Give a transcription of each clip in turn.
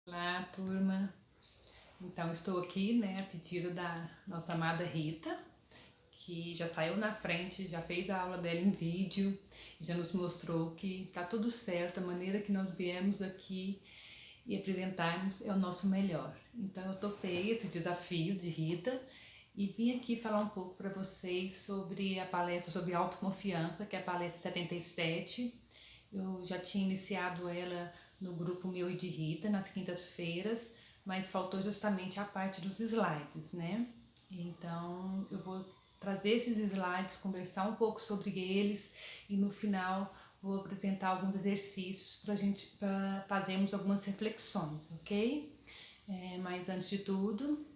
Olá, turma. Então, estou aqui, a pedido da nossa amada Rita, que já saiu na frente, já fez a aula dela em vídeo, já nos mostrou que tá tudo certo, a maneira que nós viemos aqui e apresentarmos é o nosso melhor. Então, eu topei esse desafio de Rita e vim aqui falar um pouco para vocês sobre a palestra sobre autoconfiança, que é a palestra 77. Eu já tinha iniciado ela no grupo meu e de Rita, nas quintas-feiras, mas faltou justamente a parte dos slides, né? Então, eu vou trazer esses slides, conversar um pouco sobre eles e no final vou apresentar alguns exercícios para fazermos algumas reflexões, ok? Mas antes de tudo,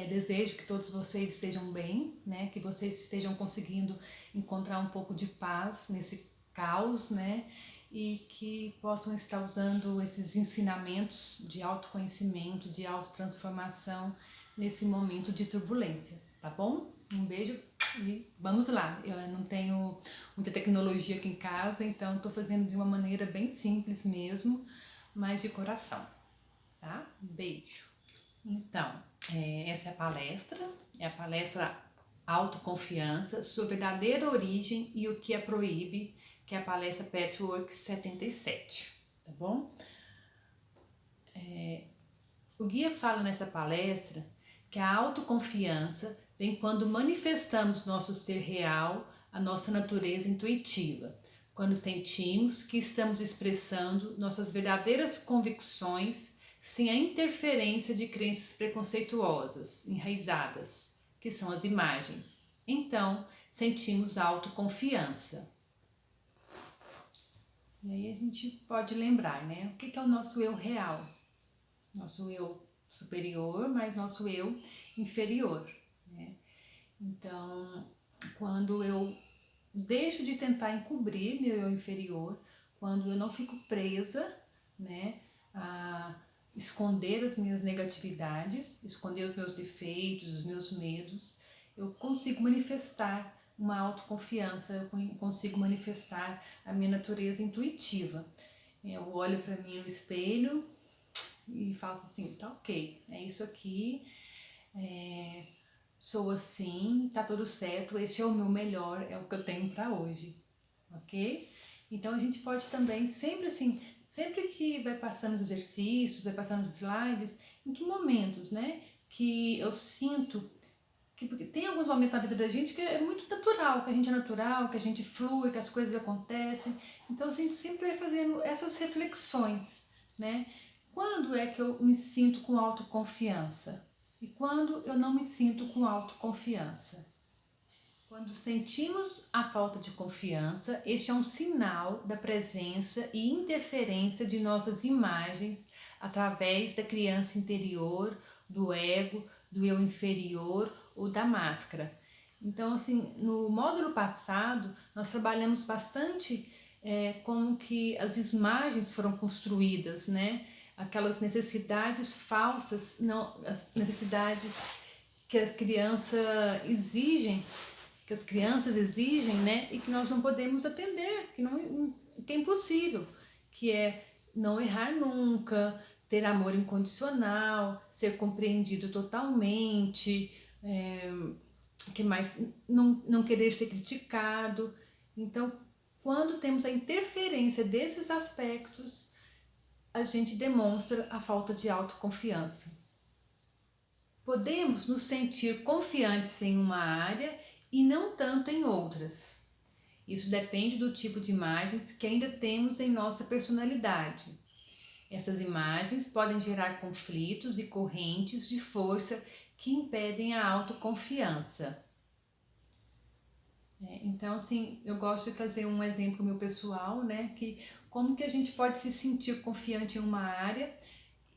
desejo que todos vocês estejam bem, né? Que vocês estejam conseguindo encontrar um pouco de paz nesse caos, né? E que possam estar usando esses ensinamentos de autoconhecimento, de autotransformação nesse momento de turbulência, tá bom? Um beijo e vamos lá. Eu não tenho muita tecnologia aqui em casa, então estou fazendo de uma maneira bem simples mesmo, mas de coração, tá? Beijo. Então, essa é a palestra Autoconfiança, sua verdadeira origem e o que a proíbe, que é a palestra Patchwork 77, tá bom? O guia fala nessa palestra que a autoconfiança vem quando manifestamos nosso ser real, a nossa natureza intuitiva, quando sentimos que estamos expressando nossas verdadeiras convicções sem a interferência de crenças preconceituosas, enraizadas, que são as imagens. Então, sentimos autoconfiança. E aí a gente pode lembrar, né? O que é o nosso eu real? Nosso eu superior, mais nosso eu inferior, né? Então, quando eu deixo de tentar encobrir meu eu inferior, quando eu não fico presa, né, a esconder as minhas negatividades, esconder os meus defeitos, os meus medos, eu consigo manifestar uma autoconfiança, eu consigo manifestar a minha natureza intuitiva. Eu olho para mim no espelho e falo assim, tá ok, é isso aqui, sou assim, tá tudo certo, esse é o meu melhor, é o que eu tenho para hoje, ok? Então a gente pode também sempre assim, sempre que vai passando os exercícios, vai passando os slides, em que momentos, né, que eu sinto que porque tem alguns momentos na vida da gente que é muito natural, que a gente é natural, que a gente flui, que as coisas acontecem. Então a gente sempre vai fazendo essas reflexões, né? Quando é que eu me sinto com autoconfiança? E quando eu não me sinto com autoconfiança? Quando sentimos a falta de confiança, este é um sinal da presença e interferência de nossas imagens através da criança interior, do ego, do eu inferior ou da máscara. Então, assim, no módulo passado, nós trabalhamos bastante como que as imagens foram construídas, né? Aquelas necessidades falsas, não, as necessidades que a criança exigem, que as crianças exigem, né? E que nós não podemos atender, que é impossível, que é não errar nunca, ter amor incondicional, ser compreendido totalmente, que mais não querer ser criticado. Então, quando temos a interferência desses aspectos, a gente demonstra a falta de autoconfiança. Podemos nos sentir confiantes em uma área e não tanto em outras. Isso depende do tipo de imagens que ainda temos em nossa personalidade. Essas imagens podem gerar conflitos e correntes de força que impedem a autoconfiança. Então, assim, eu gosto de trazer um exemplo meu pessoal, né? Que como que a gente pode se sentir confiante em uma área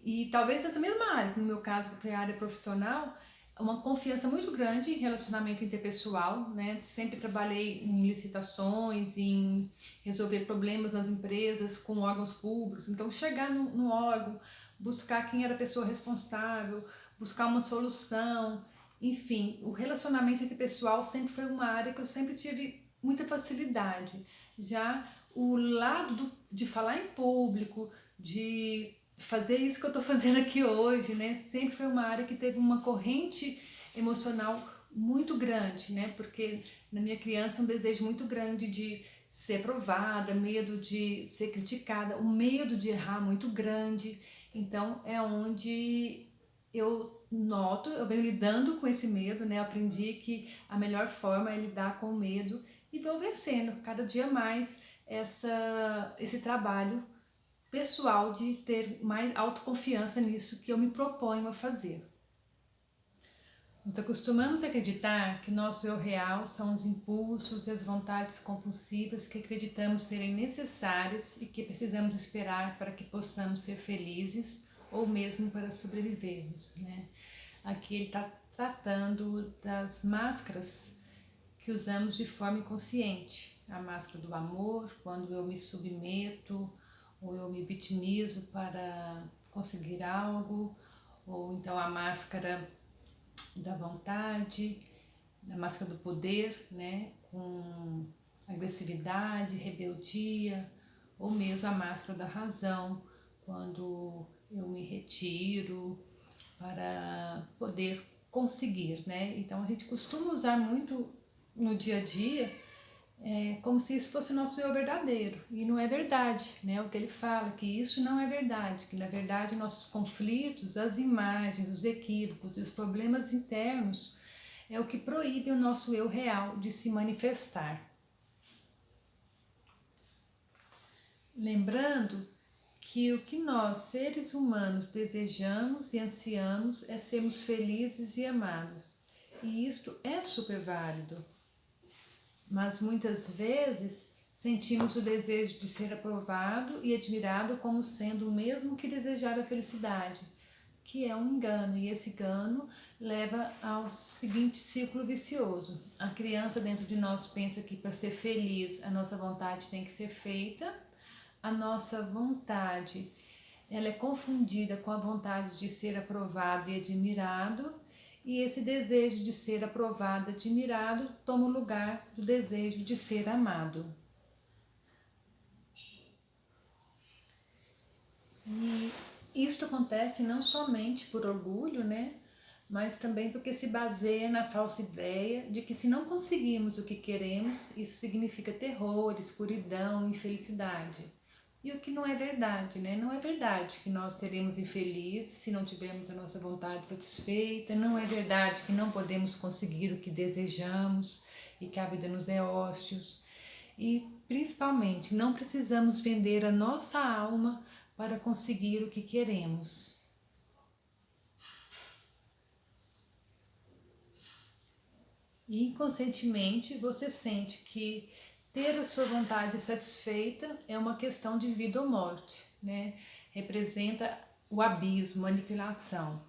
e talvez na mesma área, no meu caso foi a área profissional, uma confiança muito grande em relacionamento interpessoal, né? Sempre trabalhei em licitações, em resolver problemas nas empresas com órgãos públicos. Então, chegar no órgão, buscar quem era a pessoa responsável, buscar uma solução, enfim, o relacionamento interpessoal sempre foi uma área que eu sempre tive muita facilidade. Já o lado de falar em público, de fazer isso que eu estou fazendo aqui hoje, né? Sempre foi uma área que teve uma corrente emocional muito grande, né? Porque na minha criança um desejo muito grande de ser aprovada, medo de ser criticada, o medo de errar muito grande. Então é onde eu noto, eu venho lidando com esse medo, né? Eu aprendi que a melhor forma é lidar com o medo e vou vencendo cada dia mais esse trabalho pessoal de ter mais autoconfiança nisso que eu me proponho a fazer. Nós acostumamos a acreditar que o nosso eu real são os impulsos e as vontades compulsivas que acreditamos serem necessárias e que precisamos esperar para que possamos ser felizes ou mesmo para sobrevivermos, né? Aqui ele está tratando das máscaras que usamos de forma inconsciente. A máscara do amor, quando eu me submeto ou eu me vitimizo para conseguir algo, ou então a máscara da vontade, a máscara do poder, né, com agressividade, rebeldia, ou mesmo a máscara da razão, quando eu me retiro para poder conseguir, né? Então a gente costuma usar muito no dia a dia como se isso fosse o nosso eu verdadeiro, e não é verdade, né? O que ele fala, que isso não é verdade, que na verdade nossos conflitos, as imagens, os equívocos e os problemas internos é o que proíbe o nosso eu real de se manifestar. Lembrando que o que nós, seres humanos, desejamos e ansiamos é sermos felizes e amados. E isto é super válido. Mas muitas vezes sentimos o desejo de ser aprovado e admirado como sendo o mesmo que desejar a felicidade, que é um engano, e esse engano leva ao seguinte círculo vicioso. A criança dentro de nós pensa que para ser feliz a nossa vontade tem que ser feita, a nossa vontade ela é confundida com a vontade de ser aprovado e admirado, e esse desejo de ser aprovado e admirado toma o lugar do desejo de ser amado. E isto acontece não somente por orgulho, né? Mas também porque se baseia na falsa ideia de que se não conseguirmos o que queremos, isso significa terror, escuridão, infelicidade. E o que não é verdade, né? Não é verdade que nós seremos infelizes se não tivermos a nossa vontade satisfeita, não é verdade que não podemos conseguir o que desejamos e que a vida nos é hóstios. E, principalmente, não precisamos vender a nossa alma para conseguir o que queremos. E inconscientemente você sente que ter a sua vontade satisfeita é uma questão de vida ou morte, né? Representa o abismo, a aniquilação.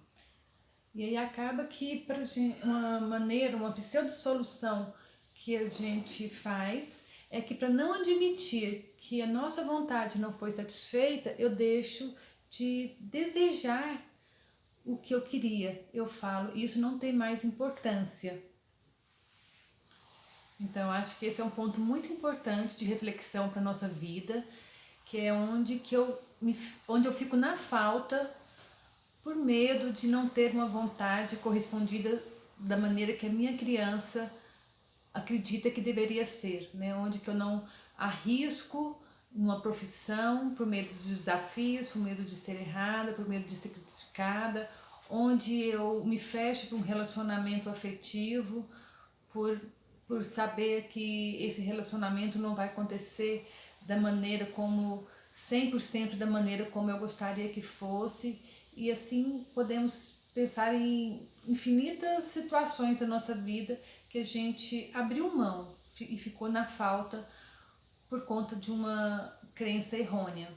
E aí acaba que para uma maneira, uma pseudo-solução que a gente faz é que para não admitir que a nossa vontade não foi satisfeita, eu deixo de desejar o que eu queria. Eu falo, isso não tem mais importância. Então, acho que esse é um ponto muito importante de reflexão para a nossa vida, que é onde eu fico na falta por medo de não ter uma vontade correspondida da maneira que a minha criança acredita que deveria ser, né? Onde que eu não arrisco uma profissão por medo dos desafios, por medo de ser errada, por medo de ser criticada, onde eu me fecho para um relacionamento afetivo por saber que esse relacionamento não vai acontecer da maneira como 100% da maneira como eu gostaria que fosse, e assim podemos pensar em infinitas situações da nossa vida que a gente abriu mão e ficou na falta por conta de uma crença errônea.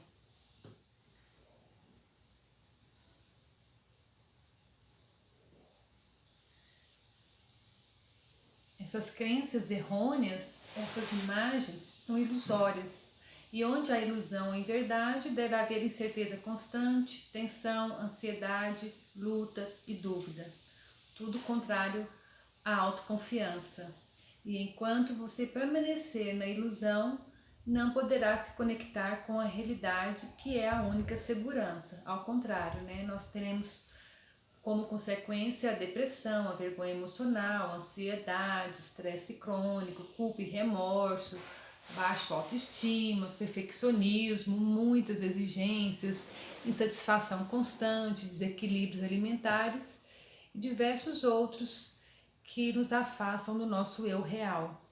Essas crenças errôneas, essas imagens são ilusórias. E onde há ilusão em verdade, deve haver incerteza constante, tensão, ansiedade, luta e dúvida. Tudo contrário à autoconfiança. E enquanto você permanecer na ilusão, não poderá se conectar com a realidade, que é a única segurança. Ao contrário, né? Nós teremos como consequência a depressão, a vergonha emocional, a ansiedade, estresse crônico, culpa e remorso, baixa autoestima, perfeccionismo, muitas exigências, insatisfação constante, desequilíbrios alimentares e diversos outros que nos afastam do nosso eu real.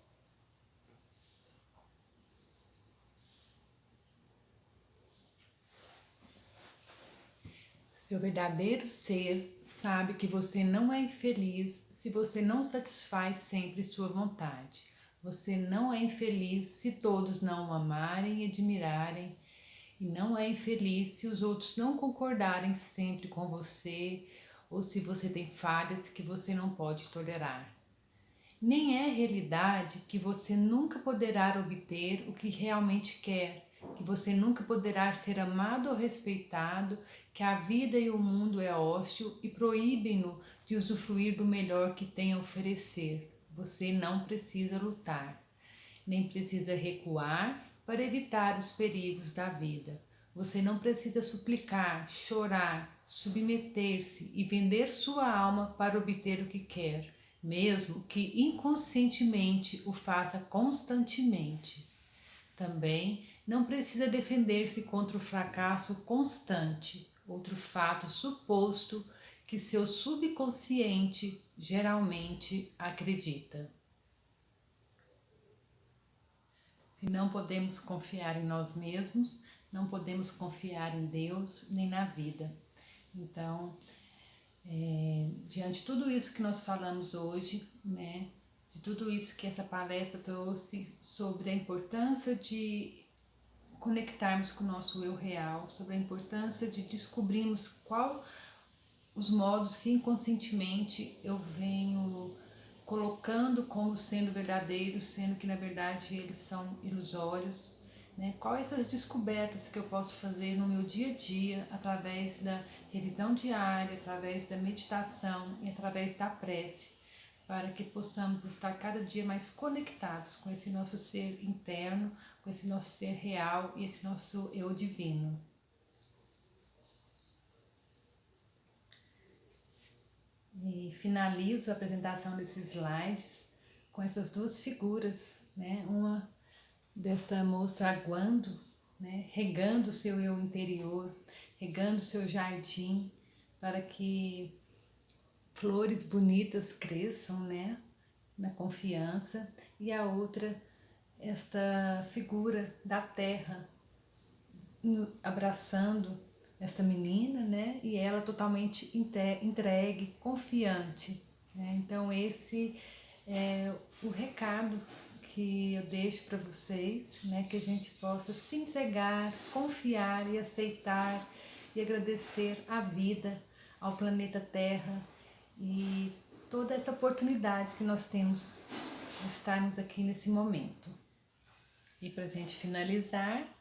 Seu verdadeiro ser sabe que você não é infeliz se você não satisfaz sempre sua vontade. Você não é infeliz se todos não o amarem e admirarem, e não é infeliz se os outros não concordarem sempre com você ou se você tem falhas que você não pode tolerar. Nem é realidade que você nunca poderá obter o que realmente quer, que você nunca poderá ser amado ou respeitado, que a vida e o mundo é hostil e proíbem-no de usufruir do melhor que tem a oferecer. Você não precisa lutar, nem precisa recuar para evitar os perigos da vida. Você não precisa suplicar, chorar, submeter-se e vender sua alma para obter o que quer, mesmo que inconscientemente o faça constantemente. Também não precisa defender-se contra o fracasso constante, outro fato suposto que seu subconsciente geralmente acredita. Se não podemos confiar em nós mesmos, não podemos confiar em Deus nem na vida. Então, diante de tudo isso que nós falamos hoje, né, de tudo isso que essa palestra trouxe sobre a importância de conectarmos com o nosso eu real, sobre a importância de descobrirmos qual os modos que inconscientemente eu venho colocando como sendo verdadeiros, sendo que na verdade eles são ilusórios, né? Quais as descobertas que eu posso fazer no meu dia a dia através da revisão diária, através da meditação e através da prece, para que possamos estar cada dia mais conectados com esse nosso ser interno, com esse nosso ser real e esse nosso eu divino. E finalizo a apresentação desses slides com essas duas figuras, né? Uma desta moça aguando, né? Regando o seu eu interior, regando o seu jardim para que flores bonitas cresçam, né? Na confiança. E a outra, esta figura da terra abraçando esta menina, né? E ela totalmente entregue, confiante, né? Então esse é o recado que eu deixo para vocês, né? Que a gente possa se entregar, confiar e aceitar e agradecer à vida, ao planeta Terra e toda essa oportunidade que nós temos de estarmos aqui nesse momento. E para a gente finalizar,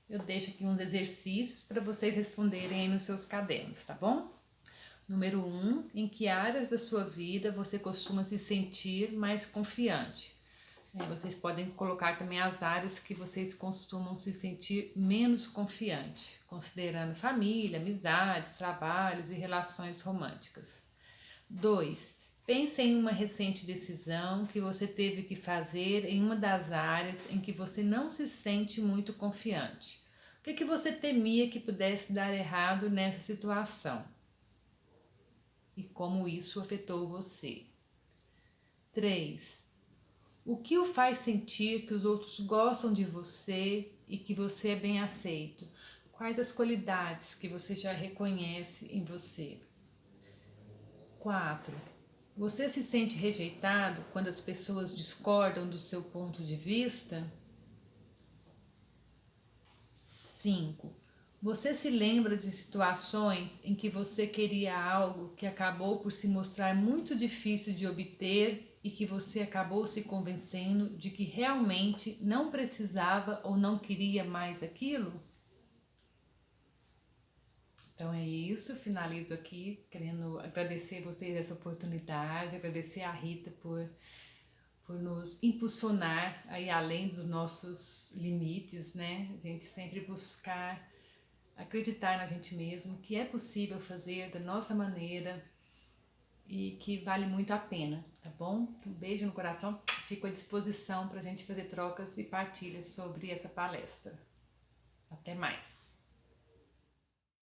eu deixo aqui uns exercícios para vocês responderem aí nos seus cadernos, tá bom? Número 1, em que áreas da sua vida você costuma se sentir mais confiante? Vocês podem colocar também as áreas que vocês costumam se sentir menos confiante, considerando família, amizades, trabalhos e relações românticas. 2. Pense em uma recente decisão que você teve que fazer em uma das áreas em que você não se sente muito confiante. O que você temia que pudesse dar errado nessa situação? E como isso afetou você? 3. O que o faz sentir que os outros gostam de você e que você é bem aceito? Quais as qualidades que você já reconhece em você? 4. Você se sente rejeitado quando as pessoas discordam do seu ponto de vista? 5. Você se lembra de situações em que você queria algo que acabou por se mostrar muito difícil de obter e que você acabou se convencendo de que realmente não precisava ou não queria mais aquilo? Então é isso, finalizo aqui querendo agradecer vocês essa oportunidade, agradecer a Rita por por nos impulsionar aí além dos nossos limites, né? A gente sempre buscar acreditar na gente mesmo, que é possível fazer da nossa maneira e que vale muito a pena, tá bom? Um beijo no coração, fico à disposição para a gente fazer trocas e partilhas sobre essa palestra. Até mais!